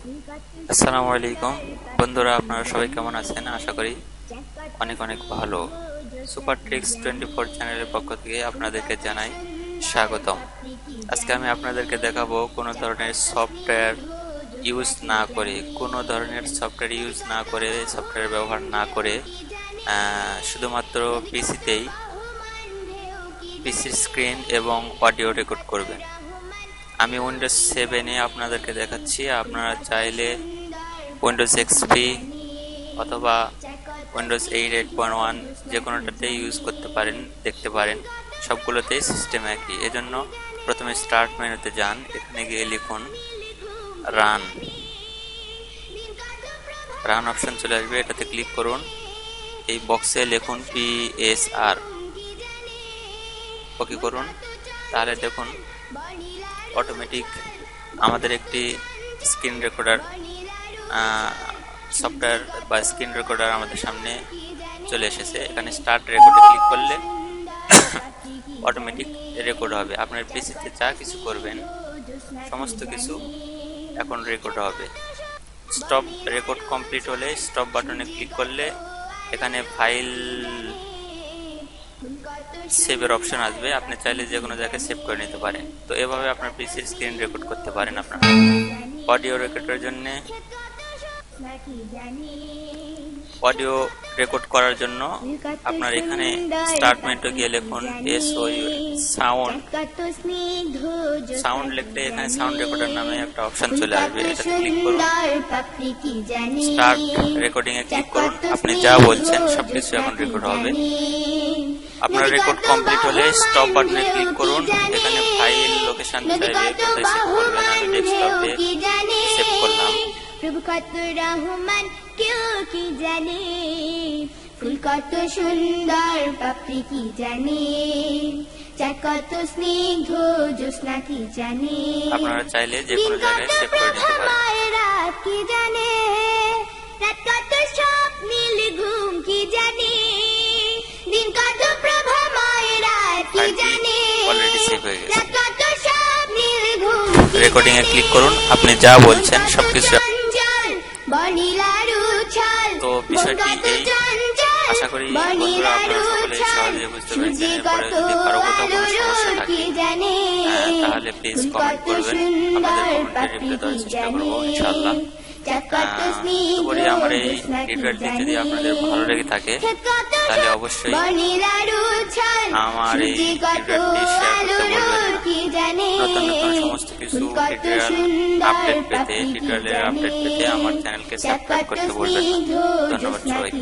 আসসালামু আলাইকুম বন্ধুরা, আপনারা সবাই কেমন আছেন? আশা করি অনেক অনেক ভালো। সুপার ট্রিক্স 24 চ্যানেলের পক্ষ থেকে আপনাদেরকে জানাই স্বাগতম। আজকে আমি আপনাদেরকে দেখাবো কোনো ধরনের সফটওয়্যার সফটওয়্যার ব্যবহার না করে শুধুমাত্র পিসির স্ক্রিন এবং অডিও রেকর্ড করবেন। আমি উইন্ডোজ 7-এ আপনাদেরকে দেখাচ্ছি। আপনারা চাইলে উইন্ডোজ এক্সপি অথবা উইন্ডোজ 8, 8.1 যে কোনোটাতেই ইউজ করতে পারেন, দেখতে পারেন। সবগুলোতেই সিস্টেম একই। এজন্য প্রথমে স্টার্ট মেনুতে যান, এখানে গিয়ে লিখুন রান অপশন চলে আসবে, এটাতে ক্লিক করুন। এই বক্সে লিখুন PSR, ওকে করুন। তাহলে দেখুন অটোমেটিক আমাদের একটি স্ক্রিন রেকর্ডার সফটওয়্যার বা স্ক্রিন রেকর্ডার আমাদের সামনে চলে এসেছে। এখানে স্টার্ট রেকর্ডে ক্লিক করলে অটোমেটিক রেকর্ড হবে। আপনার পিসিতে যা কিছু করবেন সমস্ত কিছু এখন রেকর্ড হবে। স্টপ রেকর্ড কমপ্লিট হলে স্টপ বাটনে ক্লিক করলে এখানে ফাইল সেভের অপশন আসবে। আপনি চাইলে যে কোনো জায়গায় সেভ করে নিতে পারেন। তো এভাবে আপনার পিসির স্ক্রিন রেকর্ড করতে পারেন। আপনার অডিও রেকর্ডের জন্য অডিও রেকর্ড করার জন্য আপনার এখানে স্টার্ট মেনুতে গিয়ে লিখুন সাউন্ড লিখলে এখানে সাউন্ড রেকর্ডার নামে একটা অপশন চলে আসবে, এটাতে ক্লিক করুন। স্টার্ট রেকর্ডিং এ ক্লিক করুন। আপনি যা বলছেন সবকিছু এখন রেকর্ড হবে। আপনার রেকর্ড কমপ্লিট হলে স্টপ বাটনে ক্লিক করুন। এখানে ফাইল লোকেশন চাইবে, কোথায় সেভ করবেন। আমি ডেস্কটপে সেভ করলাম। প্রভু কত রহমান কেউ কি জানে, ফুল কত সুন্দর পাপড়ি কি জানে, চাঁদ কত স্নিগ্ধ জ্যোৎস্না কি জানে। আপনারা চাইলে যে কোনো জায়গায় সেভ করে নিতে পারেন। রাত কি জানে, রাত কত স্বপ্নীল ঘুম কি জানে, দিন কত প্রভাময় রাত কি জানে, অলরেডি সেভ হয়ে গেছে। রাত কত স্বপ্নীল ঘুম। রেকর্ডিং এ ক্লিক করুন। আপনি যা বলছেন সবকিছু। তো বিষয়টি এই, আশা করি বন্ধুরা আপনারা সকলে সহজে বুঝতে পেরেছেন। এরপরে যদি কারো কোথাও কোনো সমস্যা থাকে তাহলে প্লিজ কমেন্ট করবেন। আমাদের কমেন্টে রিপ্লাই দেওয়ার চেষ্টা করবো ইনশাআল্লাহ। বলি আমার এই টিউটোরিয়ালটি যদি আপনাদের ভালো লেগে থাকে তাহলে অবশ্যই আমার এই টিউটোরিয়ালটি শেয়ার করতে বলবেন না। নতুন নতুন সমস্ত কিছু টিউটোরিয়ালের আপডেট পেতে আমার চ্যানেলকে সাবস্ক্রাইব করতে বলবেন না। ধন্যবাদ সবাইকে।